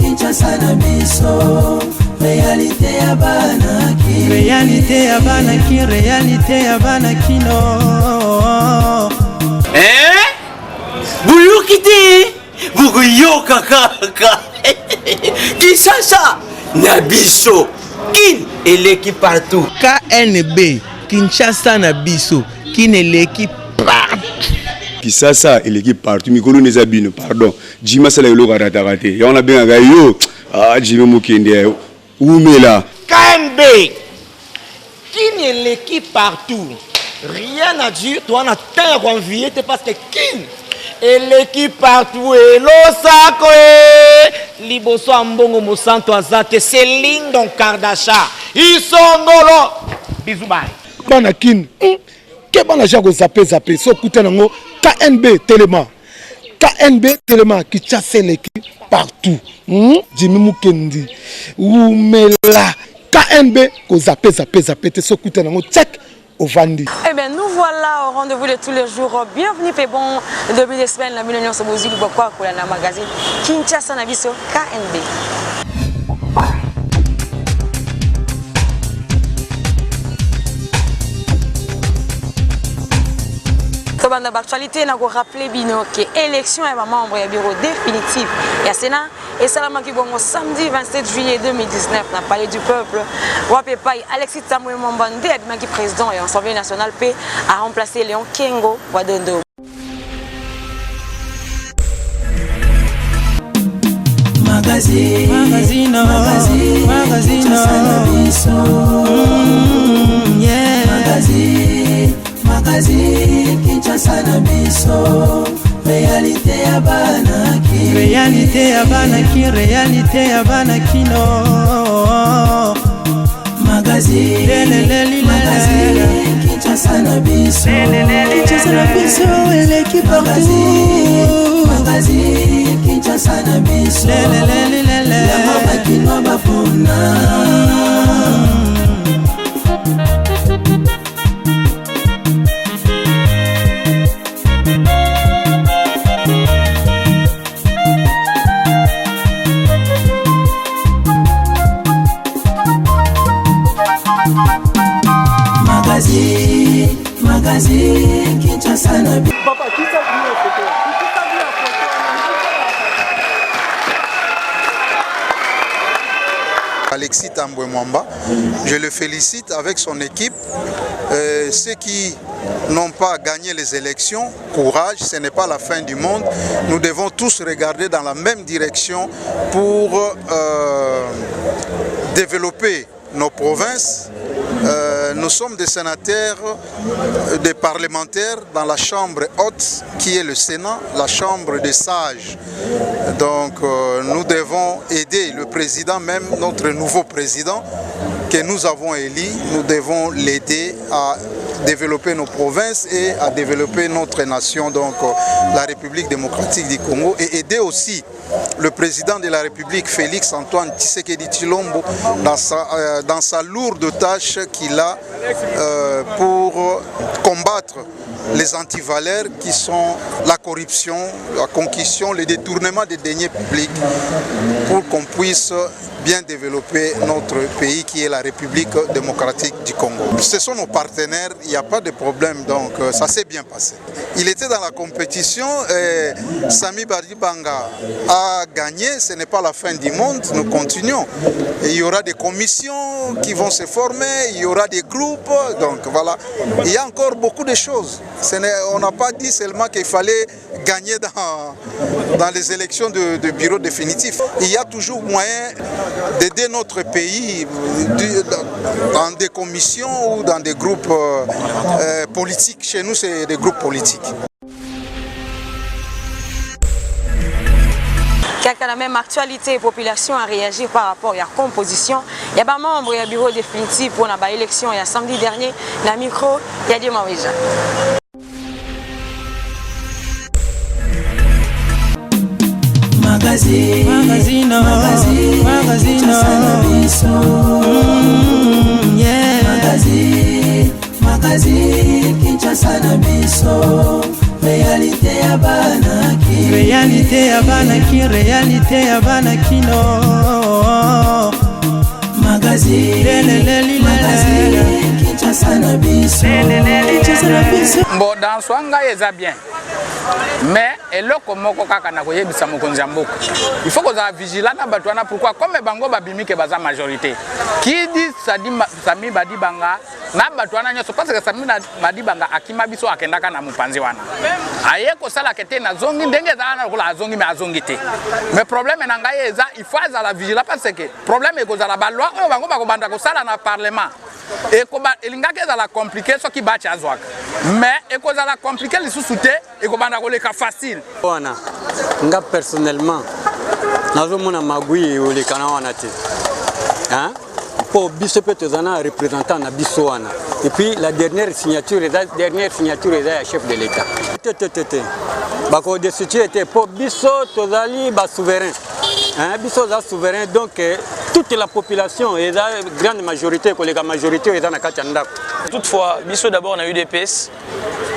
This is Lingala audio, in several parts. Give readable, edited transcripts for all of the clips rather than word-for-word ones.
Kinshasa na biso réalité ya banaki réalité ya banaki réalité ya banakino Buyukite bukuyoka kaka Kinshasa na biso kin eleki partout KNB Kinshasa na biso kin eleki partout Kinshasa eleki partout mikolo neza bino pardon Jima sala yolo karata kate ya on a bien yo Jima mukende umela KNB kin eleki partout rien à dire toi na terre envié parce que kin eleki partout et losako liboso ambongo mosanto azate Céline donc Kardashian isongolo bisous bye bana kin ke bana jako zape so kuta nango KNB Telema qui chasse l'équipe partout Jimmy Mukendi umela KNB ko zape te so kuta nango check au Vandi. Eh bien, nous voilà au rendez-vous de tous les jours. Bienvenue, Pébon. Depuis des semaines, la Million Sobozi, le Bokwa, pour la magazine Kinshasa Nabiso KNB. Dans l'actualité, nous avons rappelé que l'élection est membre du bureau définitif et à Sénat et Salama qui bon samedi 27 juillet 2019 dans le palais du peuple. Alexis Tamoué Mambandé, qui président et Assemblée nationale P a remplacé Léon Kengo Wadondo. Magazine Kinshasa na biso réalité ya banaki réalité ya banakino magazine Kinshasa na biso eleki partout magazine Kinshasa na biso ya mabakino bafuna magazine Kinshasa na biso papa Alexis Tambwe Mwamba, je le félicite avec son équipe. Ceux qui n'ont pas gagné les élections, courage, ce n'est pas la fin du monde. Nous devons tous regarder dans la même direction pour développer nos provinces. Nous sommes des sénateurs, des parlementaires dans la chambre haute qui est le Sénat, la chambre des sages. Donc nous devons aider le président, même notre nouveau président que nous avons élu, nous devons l'aider à développer nos provinces et à développer notre nation, donc la République démocratique du Congo, et aider aussi le président de la République, Félix Antoine Tshisekedi Tshilombo, dans sa lourde tâche qu'il a pour combattre les antivaleurs qui sont la corruption, la concussion, le détournement des deniers publics, pour qu'on puisse bien développer notre pays qui est la République démocratique du Congo. Ce sont nos partenaires, il n'y a pas de problème, donc ça s'est bien passé. Il était dans la compétition et Sami Badibanga a gagné, ce n'est pas la fin du monde, nous continuons. Et il y aura des commissions qui vont se former, il y aura des groupes, donc voilà. Il y a encore beaucoup de choses. On n'a pas dit seulement qu'il fallait gagner dans les élections de bureau définitif. Il y a toujours moyen d'aider notre pays dans des commissions ou dans des groupes politiques. Chez nous, c'est des groupes politiques. Quelqu'un la même actualité, la population a réagi par rapport à la composition. Il y a des membres du bureau définitif pour l'élection il y a samedi dernier. La micro, il y a des membres. Magazine Kinshasa na biso réalité ya bana ki réalité ya bana ki réalité ya bana kino magazine Kinshasa na biso bon dans swanga eza bien mais eloko moko kaka na koyebisa mokonzi ya mboka il faut qu'on vigilant na bato wana pourquoi comme bango babimi ke baza majorité qui dit Sami Badibanga na bato wana nyoso parce que Sami Badibanga akima biso akendaka na mupanzi wana aye ko sala kete na zongi ndenge za na kola zongi mais azongi te mais problème na ngai eza il faut za vigilant parce que problème e ko za la loi o bango bakobanda ko sala na parlement et koba elingaka za la compliqué so ki bacha azwaka mais e ko za la compliqué lisusu te e ko banda ko leka facile wana nga personnellement nazomona magui ole kana wana te hein pour biso peut être un représentant na biso wana et puis la dernière signature est la chef de l'état bako de était pour biso tozali ba souverain hein biso za souverain donc toute la population et la grande majorité la majorité est dans la katanda. Toutefois biso d'abord on a eu des PS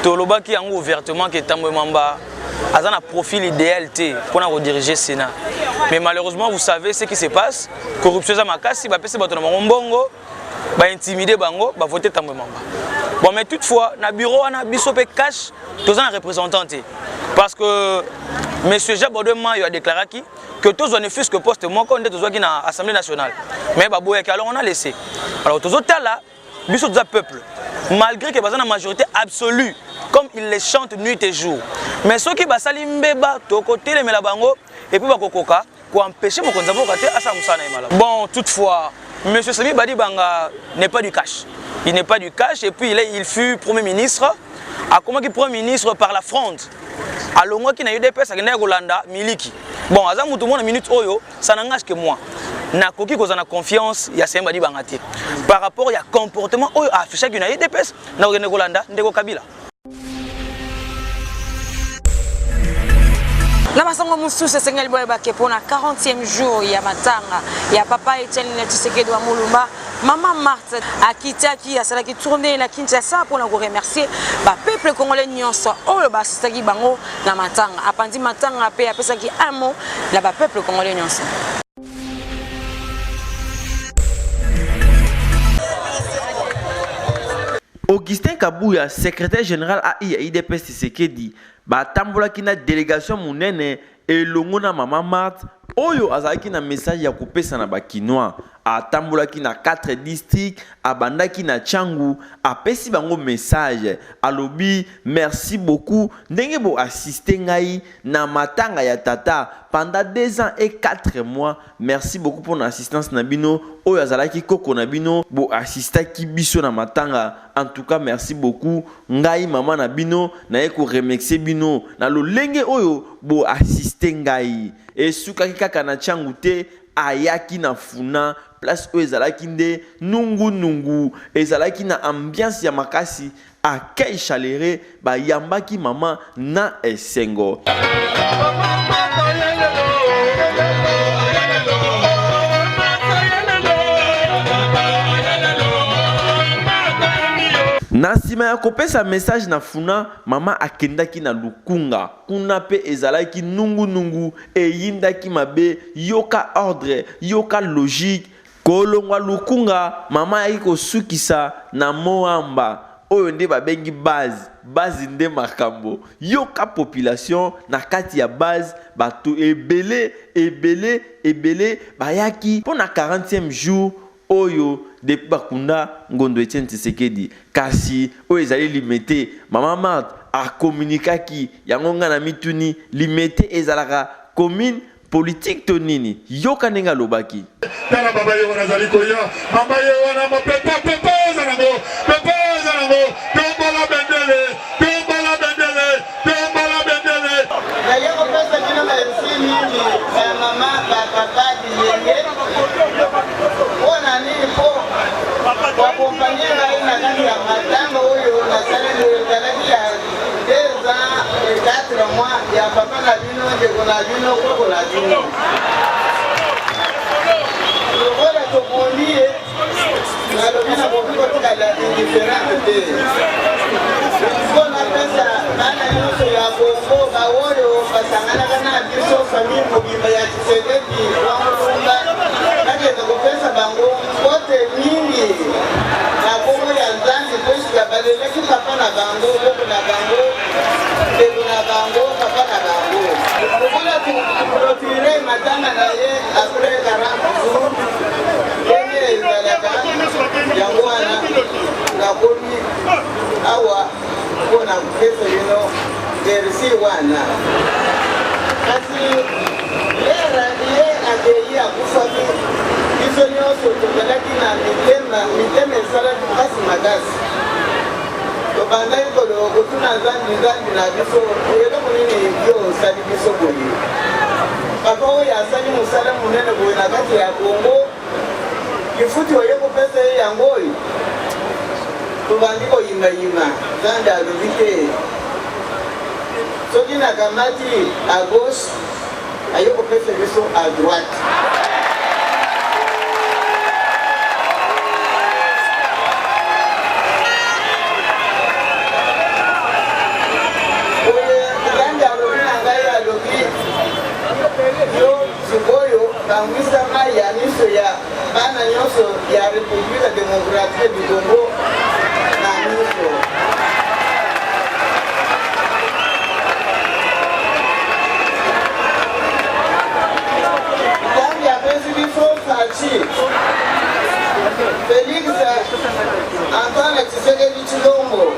toloba qui en ouvertement que Tambo Mamba a un profil idéal pour rediriger Sénat. Mais malheureusement, vous savez ce qui se passe. Corruption à Makasi, ba pese bato na mbongo, ba intimider bango, ba voter Tambo Mamba. Bon mais toutefois, na bureau na biso pe cash, tous un représentant parce que monsieur Jabodema a déclaré que tous on fils que poste moi quand on est tous qui na Assemblée nationale. Mais baboye alors on a laissé. Alors tous autres là, biso du peuple. Malgré que bazana majorité absolue comme il les chante nuit et jour. Mais ceux qui basali mbeba to côté les melabango et puis bakokoka pour empêcher mon konzabo kate asa musana imala. Bon toutefois monsieur Sami Badibanga n'est pas du cash. Il n'est pas du cash et puis il fut premier ministre a comment qui premier ministre par la fronde. Alors moi qui n'a eu des pèses à Rolanda Miliki. Bon azam tout le monde minute oyo ça n'engage que moi. Na koki ko na confiance ya Sami Badibanga te. Par rapport ya comportement oyo affiché qu'il n'a eu des pèses na Rolanda ndeko Kabila. La masango musu se sengeli boye bake pona 40e jour ya matanga ya papa Etienne Tshisekedi wa Mulumba maman Marthe akitaki asala ki tourner la Kinshasa pour la remercier ba peuple congolais nyonso oyo ba sitaki bango na matanga apandi matanga pe apesa ki amo la ba peuple congolais nyonso. Augustin Kabuya, secrétaire général AI IDPS Tshisekedi, batambola kina délégation munene elongo na mama Marthe oyo azalaki na message ya kopesa na bakinois atambola kina 4 districts abandaki na Tchangu apesi bango message alobi merci beaucoup ndenge bo assister ngai na matanga ya tata pendant 2 ans et 4 mois merci beaucoup pour l'assistance na bino oyo azalaki koko na bino bo assistaki biso na matanga en tout cas merci beaucoup ngai mama na bino na eko remercier bino na lolenge oyo bo assister ngai et sukaki kaka na Tchangu te ayaki na funa place oyo ezalaki nde nungu ezalaki na ambiance ya makasi accueil chaleureux bayambaki mama na esengo. Na sima ya kopesa message na funa mama akendaki na lukunga kuna pe ezalaki nungu eyindaki mabe yoka ordre yoka logique kolongwa lukunga mama yaki kosukisa na moamba oyo nde babengi base nde makambo yoka population na kati ya base bato ebele bayaki pona 40e jour oyo depuis bakunda ngondo Etienne Tshisekedi kasi oyo ezali limité mama Marthe a communiquaki yango nga na mituni limité ezalaka commune politique to nini yoka nenga lobaki tala baba yo nazali koya mama yo wana mo pepe zango tombola bendele na yego pesa kina na msini ya mama papa dilenge ona nini po kwa kompanyia na nani ya matanga huyo na sale ndio ya 2 ans et 4 mois ya papa na bino ndeko na bino koko na bino. Voilà to bondie nalobi na bobi kotikala indifférente te mpona pesa bana nyonso ya bongo baoyo basanganaka na biso famille mobimba ya Tshisekedi wangolumba nakende kopesa bango mbote mingi na bongo ya nzambe posika baleleki papa na bango loko na bango ndeko na bango papa na bango lokola tukulotire matanga na ye apres 40 jours ndenge ezalaka yango wana nakomi awa mpona kopesa bino merci wana kasi ye akei akufaki biso nyonso tozalaki na mitema esalaki makasi makasi tobandaki kotuna nzambi na biso eloko nini yo osali biso boye papa oyo asali mosala monene boye na kati ya Kongo lifuti oye kopesa ye yango oyo tobandi koyimayima nzambe alobi te soki nakamati à gauche aye kopesa biso à droite bangwisama ya miso ya bana nyonso ya République démocratique du Congo na miso nzambe apesi biso faci Félix Antoine Tshisekedi Tshilombo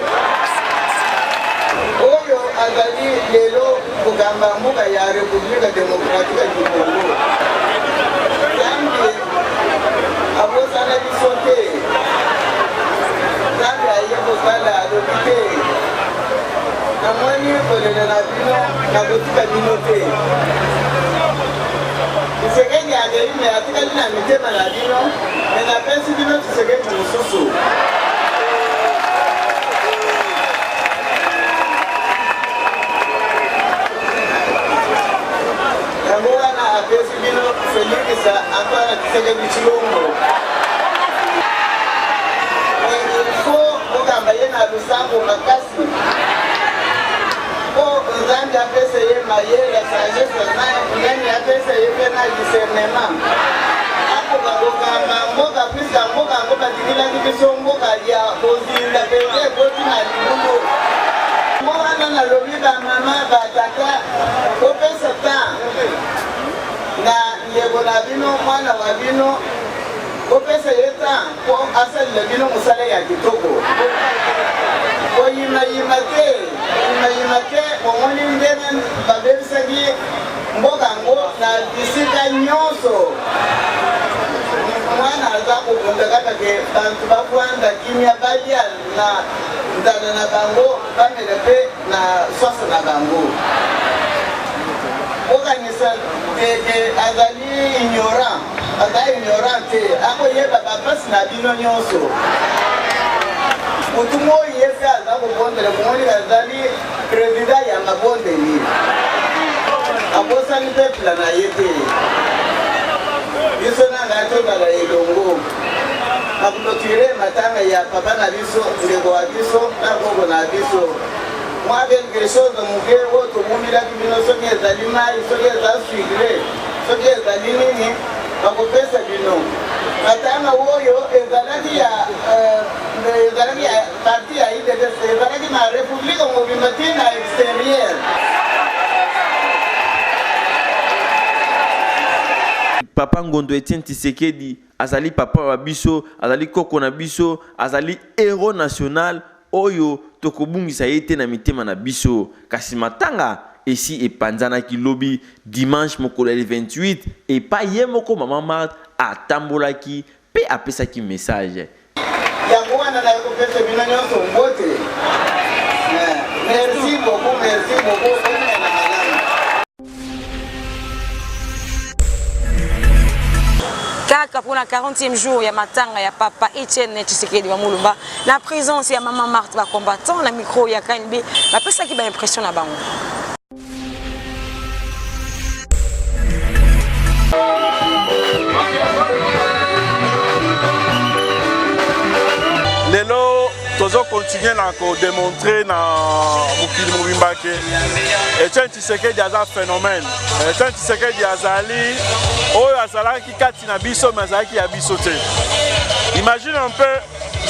oyo azali lelo kogamba mboka ya République démocratique du Congo abosana biso te nzambe aye kosala alobi te namoni kolela na bino nakotika bino te Tshisekedi akei me atikali na mitema na bino me napesi bino Tshisekedi mosusu yango wana apesi bino Félix Antoine Tshisekedi Tshilombo ifo okamba ye na lusambo makasi po nzambe apesa ye mayele sagesse nani apesa ye mpe na discernement akoka kokamba mboka pwisa mboka yango batikilaki biso mboka ya kozinda pete ekoti na libulu mo wana nalobi bamama batata kopesa temps na ndeko na bino mwana wa bino kopesa ye temps po asalela bino mosala ya kitoko koyimayima te omoni ndenge babebisaki mboka yango na bisika nyonso mwana aza kobunda kaka ke bantu bafwanda kimia balia na ndana na bango bamela mpe na swase na bango okanisa azali ignorant te akoyeba bapasi na bino nyonso motu moi ye mpe aza kobondela komoni azali président ya mabondeli abosani pepla na ye te biso nanga tozala elongo akulotire matanga ya papa na biso ndeko wa biso na gogo na biso mwa quelque chose moke oyo tomomilaki bino soki ezali mai soki eza sucre soki ezali nini bakopesa bino matanga oyo ezalaki ya parti ya IDPS ezalaki na république mobimba ti na extérieur papa Ngondo Etienne Tshisekedi azali papa wa biso azali koko na biso azali héros national oyo tokobungisa ye te na mitema na biso kasi matanga esi epanzanaki lobi dimanche mokolo ya 28 epa ye moko mama Marthe atambolaki mpe apesaki message yango wana na kopesa bino nyonso mbote merci beaucoup kaka pour la 40e jour ya matanga ya papa Etienne Tshisekedi wa Mulumba na présence ya maman Marthe ba combattant na micro ya KNB ba pesa ki ba impression na bango tozo continuer na ko démontrer na mokili mobimba ke Etienne Tshisekedi aza phénomène. Etienne Tshisekedi azali oyo azalaki kati na biso mais azalaki ya biso te. Imagine un peu,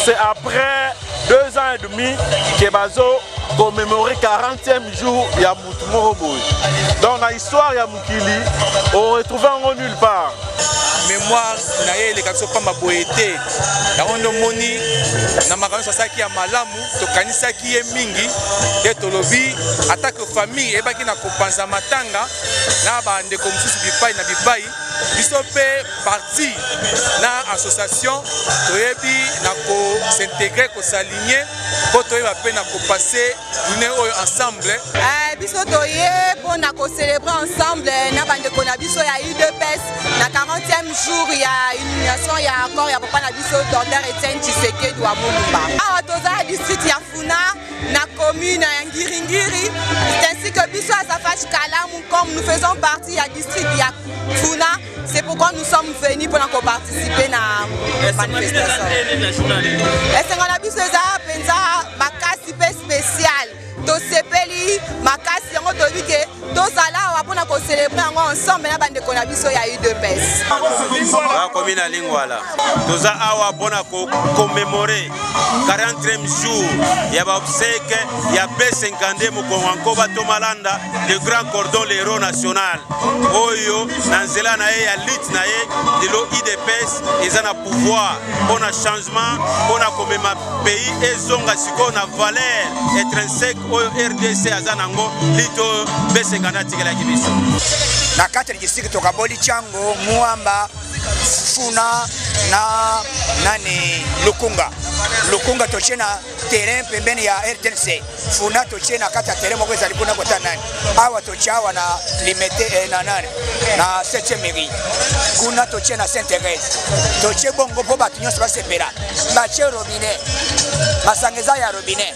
c'est après 2 ans et demi que bazo commémorer 40e jour ya mutu moko boye. Donc na histoire ya mokili on retrouve en nulle part. Mémoire na ye le kaso pamba boyete yango moni na makanisa saki ya malamu to kanisa ki ye mingi te tolobi attaque famille ebaki na kopanza matanga na bande comme sous bipai na bipai biso pe parti na association toyebi na ko s'intégrer ko s'aligner po toyeba pe na ko passer journée oyo ensemble biso toye po na ko célébrer ensemble na bande ko na biso ya UDPS na 40e jour ya initiation ya accord ya papa na biso Dr Etienne Tshisekedi wa Mulumba. Awa toza district ya Funa na commune ya Ngiringiri, ainsi que biso à Safachi Kalamu, comme nous faisons partie ya district ya Funa, c'est pourquoi nous sommes venus pour participer à la manifestation. Et c'est qu'on a biso za penza makasi pe spécial. Tosepeli makasi yango tobi ke tozala wa pona ko célébrer yango ensemble na bande ko na biso ya UDPS. Ba commune ya Lingwala toza awa pona ko commémorer 40e jour ya ba obsèque ya B52 Mukongo bato malanda le grand cordon l'héros national oyo na nzela na ye ya lutte na ye de lo UDPS ezana pouvoir pona changement pona komema pays ezonga siko na valeur intrinsèque oyo RDC azanango lito besengana tikela kibiso na 4 district tokaboli chango muamba Funa na nani Lukunga tochena terrain pembeni ya RTNC Funa tochena kata terrain moko ezali kuna kota nani awa tochawa na limete na nani na 7e mairie kuna tochena Saint-Thérèse toche bongo po batu nyonso basepela bache robinet masangeza ya robinet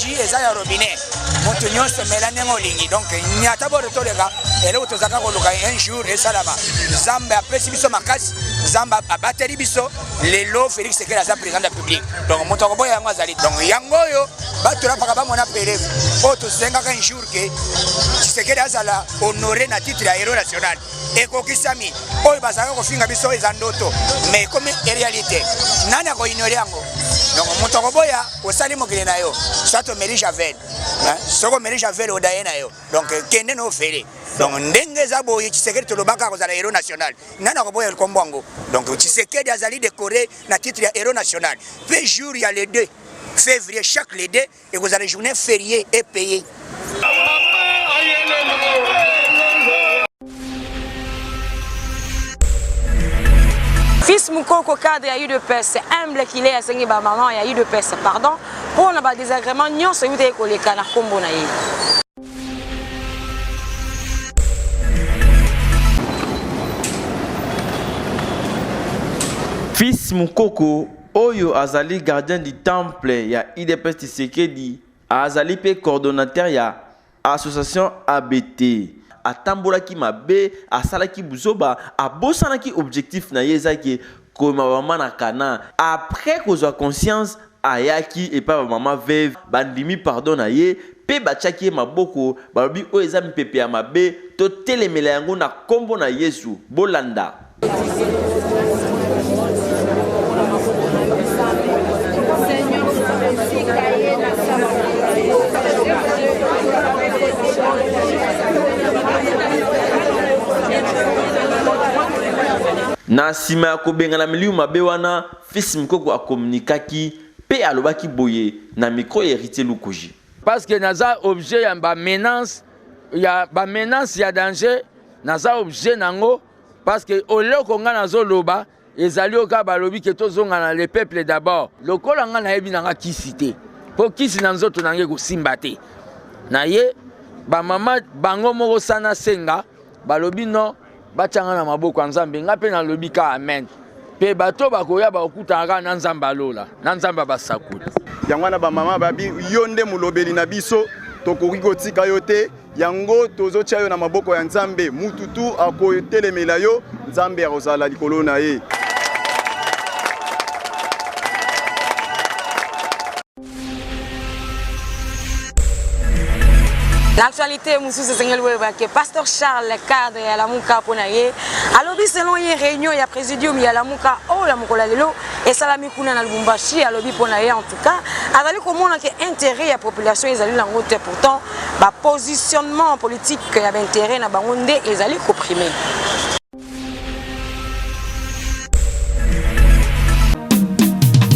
ji eza ya robinet moto nyonso melane ngolingi donc nyata bo retoleka eloko tozaka koluka un jour esalama Zamba apesi biso makasi Zamba abateli biso lelo Félix Sekela aza président de la République donc moto ko boya yango azali donc yango yo batola paka ba mona pelevu o to senga ka jour ke Sekela azala honoré na titre ya héros national ekokisami oyo bazaka ko finga biso eza ndoto mais comme réalité nana ko ignorer yango donc moto ko boya osali mokile na yo sato Meri Javel soko Meri Javel odaye na yo donc kende no fere donc ndenge za boye Tshisekedi tolobaka ko zala héros national nana ko boya le kombongo donc Tshisekedi azali décoré na titre ya héros national pe jour ya le 2 février chaque le 2 et vous allez journée fériée et payée. Fils Moukoko cadre ya UDPS humble qu'il est asengi ba maman ya UDPS pardon pour na ba désagrément nyonso yute ko leka na kombo na ye. Fils Moukoko oyo azali gardien du temple ya UDPS Tshisekedi azali pe coordonnateur ya association ABT atambolaki mabe asalaki buzoba abosanaki objectif na yezaki koma mama na kana après kozwa conscience ayaki et pas maman veuve bandimi pardon na ye pe bachaki maboko balobi o eza mpepe ya mabe to telemela yango na kombo na Yesu bolanda. Na nsima ya kobengana milieu mabe wana Fils Moukoko akomunikaki pe alobaki boye na micro héritier Lukuji parce que naza objet ya ba menace ya danger naza objet nango parce que oloko nga nazo loba ezali oka balobi ke tozonga na le peuple d'abord lokola nga na yebi nanga kisite po kisi na nzoto nange kosimba te na ye ba mama bango moko sana senga balobi no bachanga na maboko ya Nzambe nga pe na lobi ka amen pe bato bakoya bakutanga na Nzambe alola na Nzambe basakula yango na ba mama babi yonde mulobeli na biso tokoki kotika yo te yango tozotia yo na maboko ya Nzambe mututu akotelemela yo Nzambe akozala likolo na ye. L'actualité, Moussou, c'est que Pasteur Charles, le cadre, il y a la mouka pour naïe. Alors, selon une réunion, il y a présidium, il y a la mouka, oh, la mouka, et ça, la mikouna, na Lubumbashi, alors, pour naïe, en tout cas. Alors, comment on a intérêt à la population, ils allaient en route, pourtant, positionnement politique, il y a intérêt, na Bangonde, ils allaient comprimer.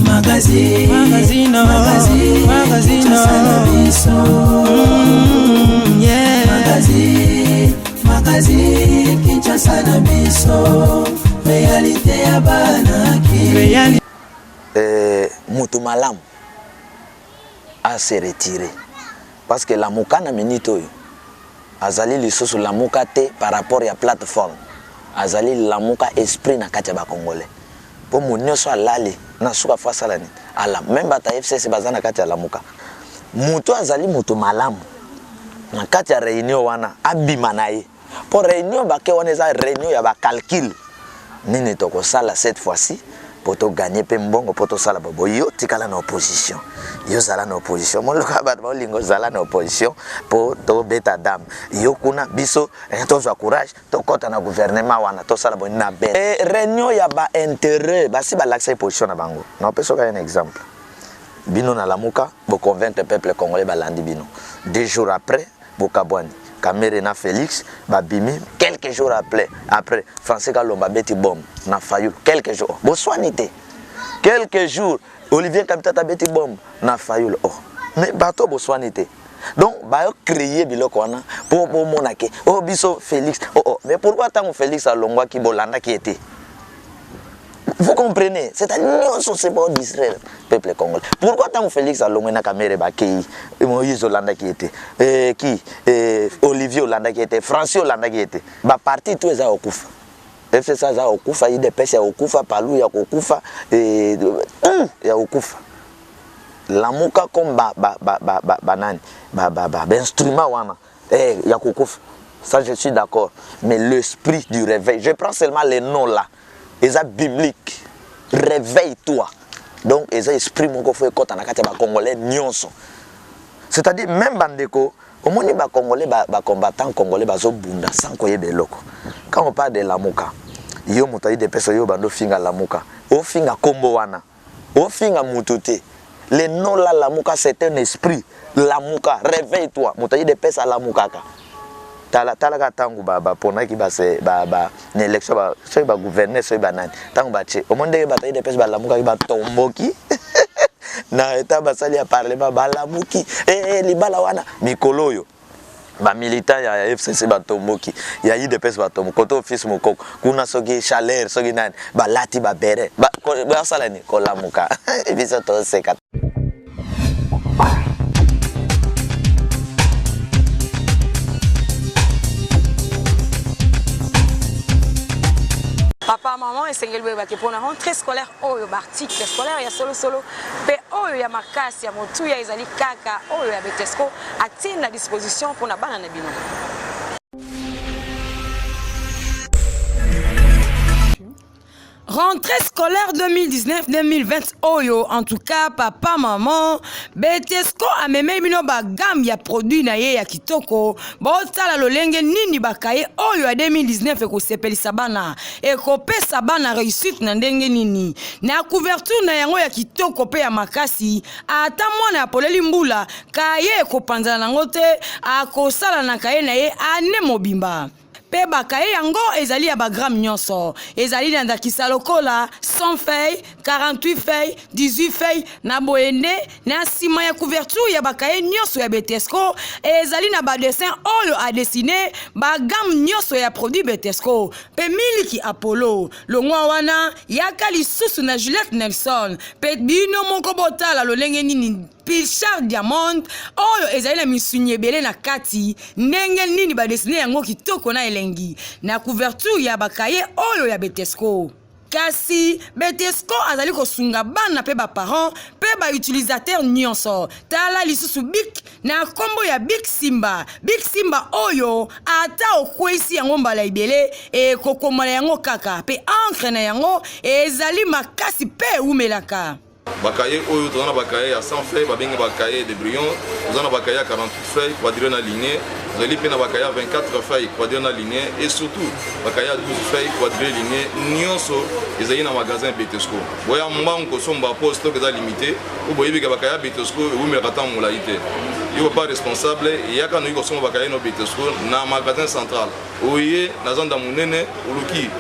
Magazine, Kinshasa na biso, réalité ya banaki. Mutu malam a se retiré parce que la mouka na minito azali lisusu la mouka te par rapport à plateforme azali la mouka esprit na kati ya ba congolais po munyoso alali na suka fasa lani ala même bata FCC bazana kati ya la mouka mutu azali mutu malamu na kati ya réunion wana abima na ye pour réunion bake wana eza réunion ya ba calcul nini toko sala cette fois-ci pour to gagner pe mbongo pour to sala bobo yo tikala na opposition yo zala na opposition mon loka ba lingo zala na opposition pour to beta dame yo kuna biso to za courage to kota na gouvernement wana to sala bo na be réunion ya ba intérêt ba si ba l'accès position na bango na peso ka un exemple bino na lamuka bo convaincre le peuple congolais ba landi bino 2 jours après Bokabwani Camerena Félix babimi quelques jours après Français Kalomba beti bombe na Fayulu quelques jours Botswanité quelques jours Olivier Kapitata beti bombe na Fayulu oh mais bateau Botswanité donc ba créer biloko wana pour monake oh biso Félix oh mais pourquoi tant Félix alongwa ki bolanda qui était. Vous comprenez, c'est-à-dire c'est pas d'Israël, peuple congolais. Pourquoi tant Félix a l'homme na caméra bakei, Moïse Hollande qui était, Olivier Hollande qui était, François Hollande qui était. Ba parti tout ça okufa. FC ça za okufa, il dépêche ya okufa, Palou ya okufa ya okufa. La muka comme banane, instrument wana, ya okufa. Ça je suis d'accord, mais l'esprit du réveil, je prends seulement les noms là. Eza biblique, réveille-toi. Donc, eza esprit mon faut écouter na kati ba congolais nyonso. C'est-à-dire même bandeko, au moins ba congolais ba combattants congolais bazo bunda sans koyebe loko. Quand on parle de lamuka, yo mutayi de peso yo bando finga lamuka. O finga kombo wana. O finga mututé. Le nom là lamuka c'est un esprit. Lamuka, réveille-toi. Mutayi de peso lamuka ka. Tala katangu pona ki se une élection so ba gouverner so ba nani tangu ba che au monde ke bataille de pesa ba lamuka ki ba tomboki na eta basali ya parlement ba lamuki libala wana mikolo yo ba militant ya FCC ba tomboki ya yi de pesa ba tomboki koto office mukoko kuna soki chaleur soki nani ba lati ba bere ba sala ni ko lamuka biso to seka. Papa, maman, et c'est pour la rentrée scolaire, oh, il y a article scolaire, il y a solo, mais oh, il y a Marcas, il y a Motu, il y a Isali Kaka, oh, il y a Betesco, à la disposition pour la banane. Rentrée scolaire 2019-2020, Oyo, en tout cas, papa, maman, Betesco a même bino ba gamme ya produit na ye ya kitoko, ba otala lolenge nini bakaye Oyo a 2019 eko sepeli sabana, eko pe sabana réussite na ndenge nini, na couverture na yango ya kitoko pe ya makasi, ata mwana ya poleli mbula, kaye eko panzana nango te, ako sala na kaye na ye ane mobimba. Pe bakaye yango ezali ya bagram nyonso ezali na ndakisa lokola 100 feuilles 48 feuilles 18 feuilles na boende na sima ya couverture ya bakaye nyonso ya Betesco ezali na ba dessin oyo a dessiner bagam nyonso ya produit Betesco pe miliki Apollo longwa wana yaka lisusu na Juliette Nelson pe bino moko botala lolenge nini Pichard Diamond oyo ezali na misunye belé na kati ndenge nini ba dessiner yango kitoko na elengi na couverture ya bakaye oyo ya Betesco. Kasi Betesco azali kosunga bana pe ba parents pe ba utilisateur nyonso tala lisusu bik na kombo ya Big Simba oyo ata okwesi yango mbala ibele e kokomola yango kaka pe encre na yango ezali makasi pe umelaka. Bakaye oyo tozana bakaye à 100 feuilles babenga bakaye de brouillon tozana bakaye à 48 feuilles quadrillé na lignée tozali pe na bakaye à 24 feuilles quadrillé na lignée et surtout bakaye à 12 feuilles quadrillé lignée nyonso ezali na magasin Betesco boya mbango somba poste que za limité ou boyebi ka bakaye Betesco ou me kata molai te yo pas responsable ya kana yo somba bakaye no Betesco na magasin central oye na zanda munene uluki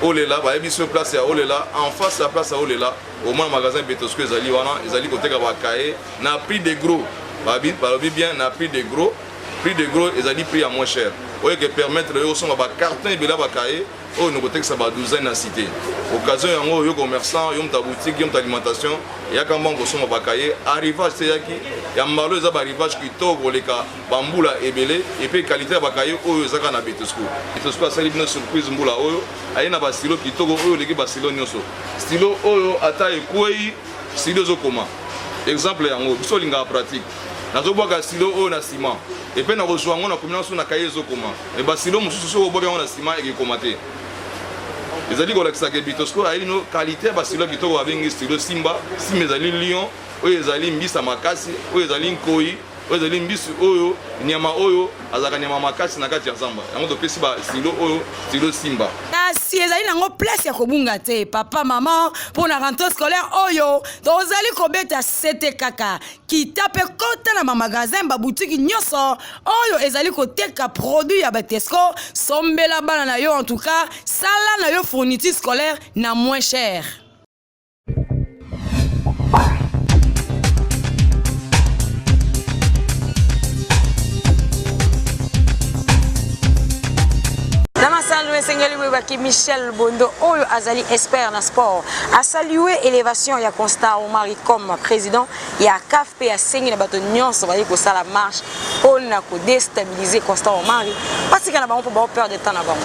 Olela, bah sur place à Olela, en face à la place à Olela, au moins magasin Betesco ezali wana, ezali côté kabakaye, n'a prix de gros, bah bien n'a prix de gros ezali prix à moins cher. Oye que permettre yo son ba carton bela bakaye, oh nous côté que ça ba douzaine na cité. Occasion yango yo commerçant, yo ta boutique, yo ta alimentation, ya kamba ngo son bakaye, arrivage c'est yaki, ya mbalo za ba arrivage qui togo leka bambula ebele et puis qualité bakaye oyo zaka na Betesco. Betesco a sali une surprise mbula oyo. Aïe na ba stylo qui togo oyo leki ba stylo nyonso stylo oyo ata ekwei stylo zo koma exemple yango biso linga pratique nazo boka stylo oyo na ciment et puis na rejoindre ngo na combinaison na kaye zo koma et ba stylo mususu so boka ngo na ciment et komate ezali ko lakisa ke Betesco aïe no qualité ba stylo qui togo abengi stylo simba ezali lion oyo ezali mbisa makasi oyo ezali nkoi oyo ezali mbisu oyo nyama oyo azaka nyama makasi na kati ya zamba yango topesi ba stylo oyo stylo simba kasi ezali nango place ya kobunga te papa maman pour la rentrée scolaire oyo tozali kobeta sete kaka kitape kota na magasin ba boutique nyonso oyo ezali koteka produit ya Betesco sombela bana na yo en tout cas sala na yo fourniture scolaire na moins cher. Saluer Sengeli Webaki Michel Bondo oyo azali expert na sport a saluer élévation ya Constant Omari comme président ya CAF a Sengeli bato nyonso bali ko sala marche on na ko déstabiliser Constant Omari parce que na bango pour peur de temps na bango.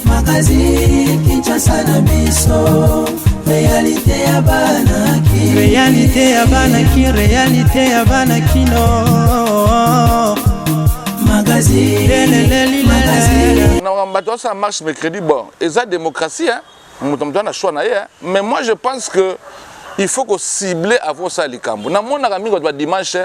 Magazine Kinshasa na biso réalité ya bana ki réalité ya bana kino magazine bato ça marche mercredi bon eza démocratie hein mutomto na choix na ye mais moi je pense que il faut que cibler avant ça les camps. Na mon ami quand dimanche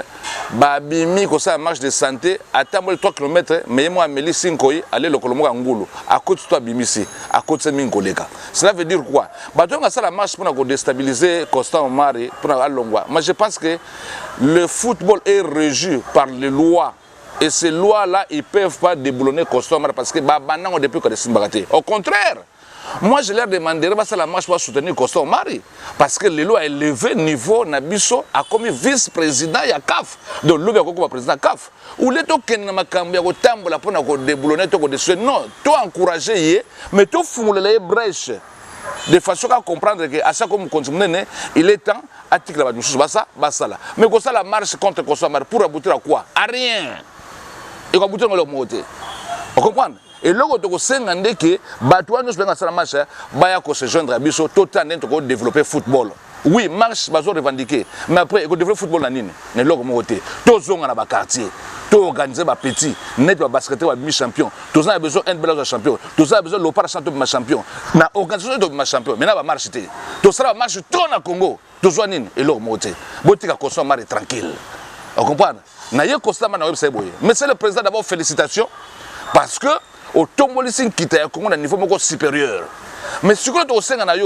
ba bimi ko ça marche de santé à tambo 3 km mais moi ameli 5 aller le kolomo ngulu à côté toi bimisi à côté mingoleka. Cela veut dire quoi? Ba donc ça la marche pour déstabiliser Constant Omari pour alongwa. Moi je pense que le football est régi par les lois et ces lois là ils peuvent pas déboulonner Constant Omari parce que ba banango depuis que des simbagaté. Au contraire moi, je leur demanderai parce que la marche pour soutenir Constant Omari. Parce que le lot a élevé niveau Nabiso a comme vice-président de la CAF. Donc, le président de la CAF. Ou les gens qui ont tambola pour déboulonner, non, toi encourager, mais toi fouler les brèches. De façon à comprendre que à ça comme continuer, il est temps article la chose basa là. Mais comme ça la marche contre Constant Omari pour aboutir à quoi? À rien. Et pour aboutir à leur moté. Vous comprenez? Et là, on a dit que Batouan nous fait marche, baya ko se joindre à biso totalement to développer football. Oui, marche bazo revendiquer, mais après il faut développer football na nini. Ne loko moté. To zonga na ba quartier, to organiser ba petit, net ba basketball ba mi-champion. Tous a besoin un bel champion. Tous a besoin l'opéra champion. Na organisation de ma champion. Mais na ba marche té. To sera marche trop na Congo. To zo nini et loko moté. Botika ko so mari tranquille. Vous comprenez? Na ye constamment na website boye. Mais c'est le président d'abord félicitations parce que au tombolising qui est à niveau supérieur. Mais ce que tu as dit,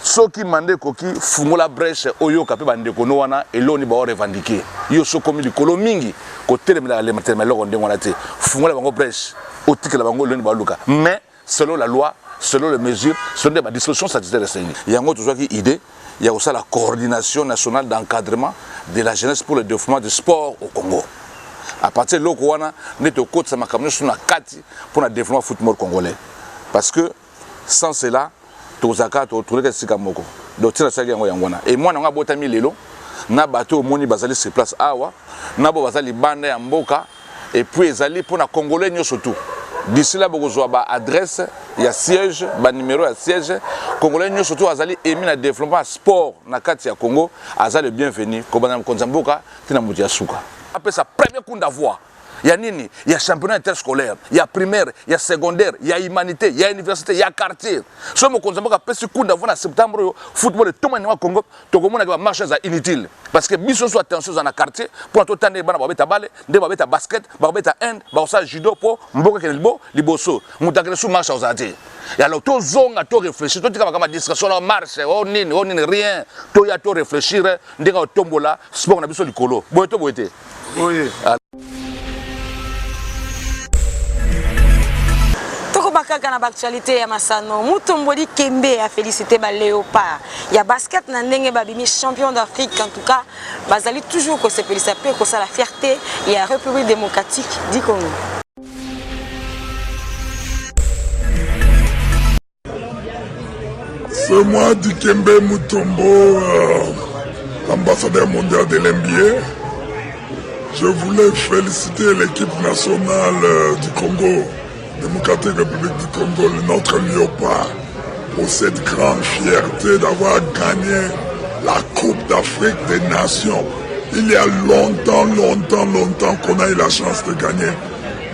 ceux qui mandent koki fumula brèche oyo kapé bande kono wana et l'on va revendiquer. Yo so comme du kolomingi côté de la maternelle on demande te fumula bango brèche au tique la bango l'on va luka. Mais selon la loi, selon les mesures, selon les dispositions statutaires réunies. Il y a encore toujours qui idée. Il y a aussi la coordination nationale d'encadrement de la jeunesse pour le développement du sport au Congo. À partir de là, on a pour le développement du football congolais. Parce que sans cela, tout ça, tout le monde et moi, on a beau mis l'élo, na bateau moni bazali se place awa, na bo bazali bande ya mboka et puis ezali pour na congolais surtout. D'ici là, vous avez adresse, il y a siège, il numéro de siège. Congolais, nous surtout, Azali émis le développement sport dans le Congo. Azali bienvenue. Comme on a Konzamboka, tu n'as pas souka. Après sa première coup d'avoir. Il y a nini, il y a championnat interscolaire, il y a primaire, il y a secondaire, il y a humanité, il y a université, il y a quartier. Si on a fait ce coup d'avoir en septembre, football, tout le monde au Congo, tout le monde a marché inutile. Parce que si on soit attention dans le quartier, pour tout le temps, on va balle, on va basket, on va hand, on va judo, pour mboka kelbo, liboso. On a sous marche aux adés. Et alors, tout zone à tout réfléchir, tout le monde a distraction, on marche, on n'y rien, tout y a tout réfléchir, on a tombola, sport, on a besoin du colo. Bon, tout bon. Oui. Bakaka na actualité ya Masano Mutomboli Kembe a félicité ba Léopard. Il y a basket na ndenge babimi champion d'Afrique en tout cas bazali toujours ko se féliciter ko ça la fierté et la République démocratique du Congo. C'est moi Dikembe Mutombo, ambassadeur mondial de l'NBA. Je voulais féliciter l'équipe nationale du Congo, Démocratique République du Congo, notre Léopard, pour cette grande fierté d'avoir gagné la Coupe d'Afrique des Nations. Il y a longtemps qu'on a eu la chance de gagner.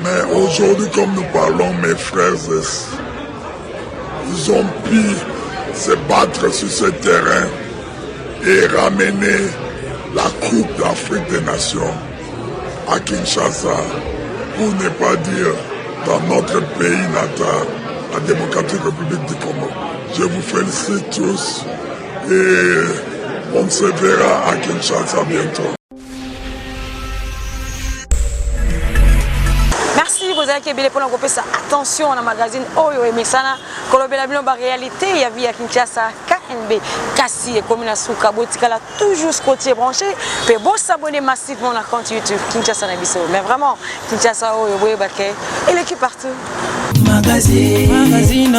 Mais aujourd'hui, comme nous parlons, mes frères, ils ont pu se battre sur ce terrain et ramener la Coupe d'Afrique des Nations à Kinshasa, pour ne pas dire dans notre pays natal, la Démocratique République du Congo. Je vous félicite tous et on se verra à Kinshasa bientôt. Merci vous avez kebele pour nous ça attention dans magazine Oyo et Mesana kolobela bino ba réalité il y a via Kinshasa KNB Kassi et commune Souka Botikala toujours côté branché puis bon s'abonner massivement à compte YouTube Kinshasa na biso mais vraiment Kinshasa Oyo boye baké et l'équipe partout magazine